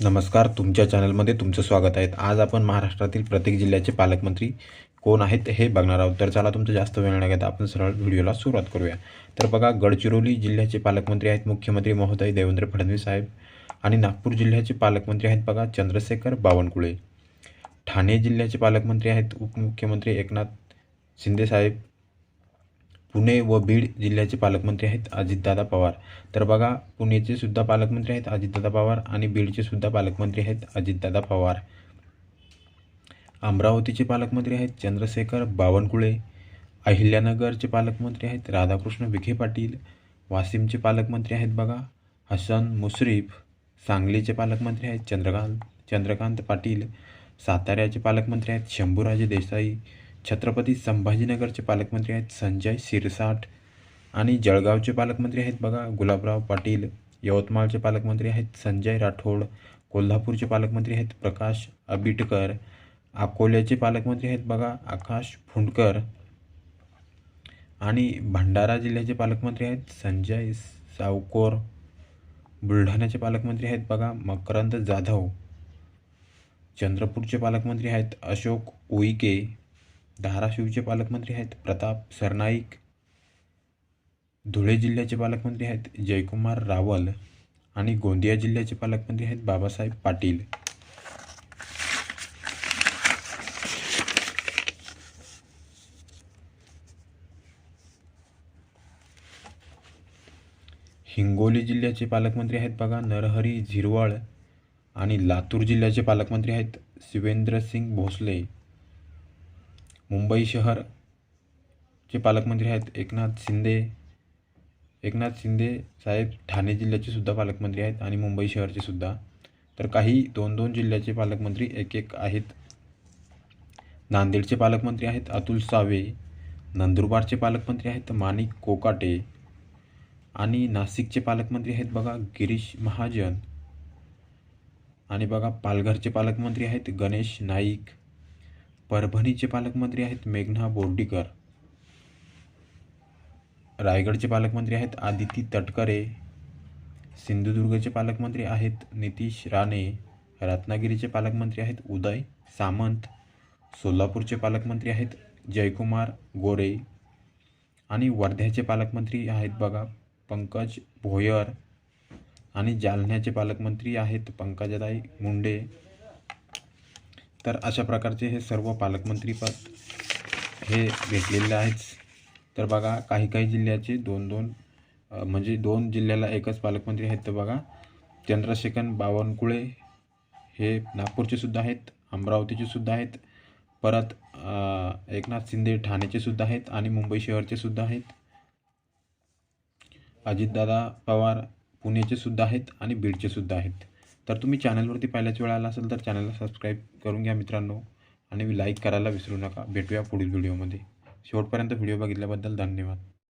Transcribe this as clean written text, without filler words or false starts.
नमस्कार, तुमच्या चॅनलमध्ये तुमचं स्वागत आहे। आज आपण महाराष्ट्रातील प्रत्येक जिल्ह्याचे पालकमंत्री कोण आहेत हे बघणार आहोत। तर चला तुमचं जास्त वेळ न घेता आपण सरळ व्हिडिओला सुरुवात करूया। तर बघा, गडचिरोली जिल्ह्याचे पालकमंत्री आहेत मुख्यमंत्री महोदय देवेंद्र फडणवीस साहेब आणि नागपूर जिल्ह्याचे पालकमंत्री आहेत बघा चंद्रशेखर बावनकुळे। ठाणे जिल्ह्याचे पालकमंत्री आहेत उपमुख्यमंत्री एकनाथ शिंदे साहेब। पुणे व बीड जिल्ह्याचे पालकमंत्री आहेत अजितदादा पवार। तर बघा, पुणेचे सुद्धा पालकमंत्री आहेत अजितदादा पवार आणि बीडचे सुद्धा पालकमंत्री आहेत अजितदादा पवार। अमरावतीचे पालकमंत्री आहेत चंद्रशेखर बावनकुळे। अहिल्यानगरचे पालकमंत्री आहेत राधाकृष्ण विखे पाटील। वाशिमचे पालकमंत्री आहेत बघा हसन मुश्रीफ। सांगलीचे पालकमंत्री आहेत चंद्रकांत पाटील। साताऱ्याचे पालकमंत्री आहेत शंभूराजे देसाई। छत्रपती संभाजीनगरचे पालकमंत्री आहेत संजय शिरसाट आणि जळगावचे पालकमंत्री आहेत बघा गुलाबराव पाटील। यवतमाळचे पालकमंत्री आहेत संजय राठोड। कोल्हापूरचे पालकमंत्री आहेत प्रकाश आंबेडकर। अकोल्याचे पालकमंत्री आहेत बघा आकाश फुंडकर आणि भंडारा जिल्ह्याचे पालकमंत्री आहेत संजय सावकोर। बुलढाण्याचे पालकमंत्री आहेत बघा मकरंद जाधव। चंद्रपूरचे पालकमंत्री आहेत अशोक उईके। धाराशिवचे पालकमंत्री आहेत प्रताप सरनाईक। धुळे जिल्ह्याचे पालकमंत्री आहेत जयकुमार रावल आणि गोंदिया जिल्ह्याचे पालकमंत्री आहेत बाबासाहेब पाटील। हिंगोली जिल्ह्याचे पालकमंत्री आहेत बघा नरहरी झिरवळ आणि लातूर जिल्ह्याचे पालकमंत्री आहेत शिवेंद्रसिंग भोसले। मुंबई शहरचे पालकमंत्री आहेत एकनाथ शिंदे साहेब। ठाणे जिल्ह्याचे सुद्धा पालकमंत्री आहेत आणि मुंबई शहरचे सुद्धा। तर काही दोन दोन जिल्ह्याचे पालकमंत्री एक आहेत। नांदेडचे पालकमंत्री आहेत अतुल सावे। नंदुरबारचे पालकमंत्री आहेत माणिक कोकाटे आणि नाशिकचे पालकमंत्री आहेत बघा गिरीश महाजन आणि बघा पालघरचे पालकमंत्री आहेत गणेश नाईक। परभणीचे पालकमंत्री आहेत मेघना बोर्डीकर। रायगडचे पालकमंत्री आहेत आदिती तटकरे। सिंधुदुर्गचे पालकमंत्री आहेत नितीश राणे। रत्नागिरीचे पालकमंत्री आहेत उदय सामंत। सोलापूरचे पालकमंत्री आहेत जयकुमार गोरे आणि वर्ध्याचे पालकमंत्री आहेत बघा पंकज भोयर आणि जालन्याचे पालकमंत्री आहेत पंकजाताई मुंडे। तर अशा प्रकारचे हे सर्व पालकमंत्री पद हे भेटलेले आहेत। तर बघा, काही जिल्ह्याचे म्हणजे दोन जिल्ह्याला एकच पालकमंत्री आहेत। तर बघा, चंद्रशेखर बावनकुळे हे नागपूरचे सुद्धा आहेत, अमरावतीचे सुद्धा आहेत, परत एकनाथ शिंदे ठाण्याचे सुद्धा आहेत आणि मुंबई शहरचे सुद्धा आहेत। अजितदादा पवार पुणेचे सुद्धा आहेत आणि बीडचे सुद्धा आहेत। तर तुम्ही चॅनलवरती पहिल्याच वेळा आला असेल तर चॅनलला सबस्क्राईब करून घ्या मित्रांनो आणि लाईक करायला विसरू नका। भेटूया पुढील व्हिडिओमध्ये। शेवटपर्यंत व्हिडिओ बघितल्याबद्दल धन्यवाद।